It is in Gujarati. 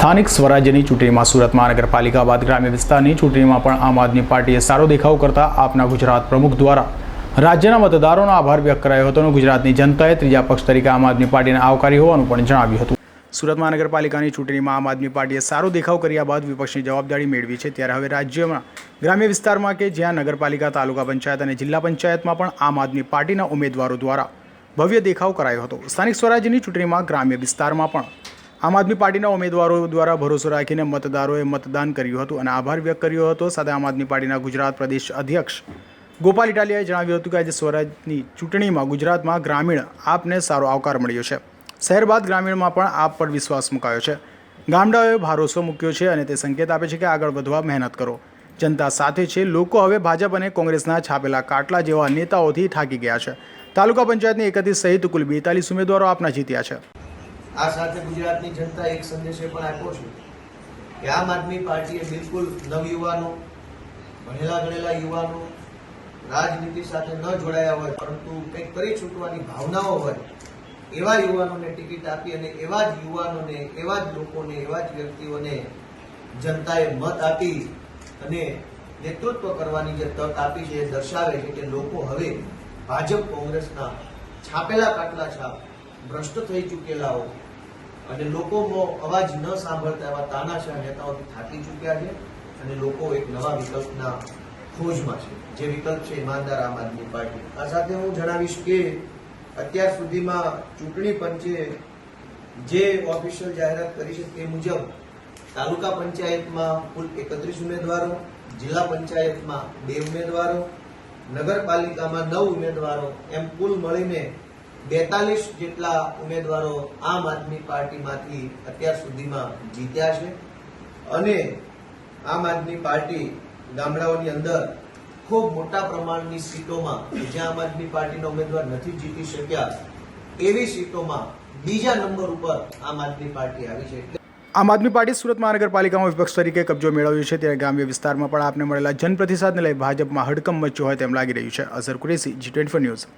સ્થાનિક સ્વરાજ્યની ચૂંટણીમાં સુરત મહાનગરપાલિકા બાદ ગ્રામ્ય વિસ્તારની ચૂંટણીમાં પણ આમ આદમી પાર્ટીએ સારો દેખાવ કરતા આપના ગુજરાત પ્રમુખ દ્વારા રાજ્યના મતદારોનો આભાર વ્યક્ત કરાયો હતો અને ગુજરાતની જનતાએ ત્રીજા પક્ષ તરીકે આમ આદમી પાર્ટીને આવકારી હોવાનું પણ જણાવ્યું હતું। સુરત મહાનગરપાલિકાની ચૂંટણીમાં આમ આદમી પાર્ટીએ સારો દેખાવ કર્યા બાદ વિપક્ષની જવાબદારી મેળવી છે, ત્યારે હવે રાજ્યમાં ગ્રામ્ય વિસ્તારમાં કે જ્યાં નગરપાલિકા, તાલુકા પંચાયત અને જિલ્લા પંચાયતમાં પણ આમ આદમી પાર્ટીના ઉમેદવારો દ્વારા ભવ્ય દેખાવ કરાયો હતો। સ્થાનિક સ્વરાજ્યની ચૂંટણીમાં ગ્રામ્ય વિસ્તારમાં પણ આમ આદમી પાર્ટીના ઉમેદવારો દ્વારા ભરોસો રાખીને મતદારોએ મતદાન કર્યું હતું અને આભાર વ્યક્ત કર્યો હતો। સાથે આમ આદમી પાર્ટીના ગુજરાત પ્રદેશ અધ્યક્ષ ગોપાલ ઇટાલિયાએ જણાવ્યું હતું કે આજે સ્વરાજની ચૂંટણીમાં ગુજરાતમાં ગ્રામીણ આપને સારો આવકાર મળ્યો છે। શહેર બાદ ગ્રામીણમાં પણ આપ પર વિશ્વાસ મુકાયો છે। ગામડાઓએ ભરોસો મૂક્યો છે અને તે સંકેત આપે છે કે આગળ વધવા મહેનત કરો। જનતા સાથે છે। લોકો હવે ભાજપ અને કોંગ્રેસના છાપેલા કાટલા જેવા નેતાઓથી થાકી ગયા છે। તાલુકા પંચાયતની 31 સહિત કુલ 42 ઉમેદવારો આપના જીત્યા છે। આ સાથે ગુજરાતની જનતા એક સંદેશ પણ આપ્યો છે કે આમ આદમી પાર્ટીએ બિલકુલ નવયુવાનો, ભણેલા ગણેલા યુવાનો, રાજનીતિ સાથે ન જોડાયા હોય પરંતુ કંઈક કરી છૂટવાની ભાવનાઓ હોય એવા યુવાનોને ટિકિટ આપી અને એવા જ યુવાનોને, એવા જ લોકોને, એવા જ વ્યક્તિઓને જનતાએ મત આપી અને નેતૃત્વ કરવાની જે તક આપી છે એ દર્શાવે છે કે લોકો હવે ભાજપ કોંગ્રેસના છાપેલા કાટલા છાપ ભ્રષ્ટ થઈ ચૂકેલાઓ અને લોકોનો અવાજ ન સાંભળતા એવા તાનાશાહ નેતાઓથી થાકી ચૂક્યા છે અને લોકો એક નવા વિકલ્પના ખોજમાં છે, જે વિકલ્પ છે ઈમાનદાર આમ આદમી પાર્ટી। આ સાથે હું જણાવીશ કે અત્યાર સુધીમાં ચૂંટણી પંચે જે ઓફિશિયલ જાહેરાત કરી છે તે મુજબ તાલુકા પંચાયતમાં કુલ 31 ઉમેદવારો, જિલ્લા પંચાયતમાં 2 ઉમેદવારો, નગરપાલિકામાં 9 ઉમેદવારો, એમ કુલ મળીને 42 જેટલા ઉમેદવારો આમ આદમી પાર્ટીમાંથી અત્યાર સુધીમાં જીત્યા છે અને આમ આદમી પાર્ટી ગામડાઓની અંદર ખૂબ મોટા પ્રમાણની સીટોમાં જ્યાં આમ આદમી પાર્ટીના ઉમેદવાર નથી જીતી શક્યા એવી સીટોમાં બીજા નંબર ઉપર આમ આદમી પાર્ટી આવી છે। આમ આદમી પાર્ટી સુરત મહાનગરપાલિકામાં વિપક્ષ તરીકે કબજો મેળવ્યો છે, ત્યારે ગ્રામ્ય વિસ્તારમાં પણ આપને મળેલા જનપ્રતિસાદને લઈ ભાજપમાં હડકંપ મચ્યો હોય તેમ લાગી રહ્યું છે। Azhar Qureshi, G24 news.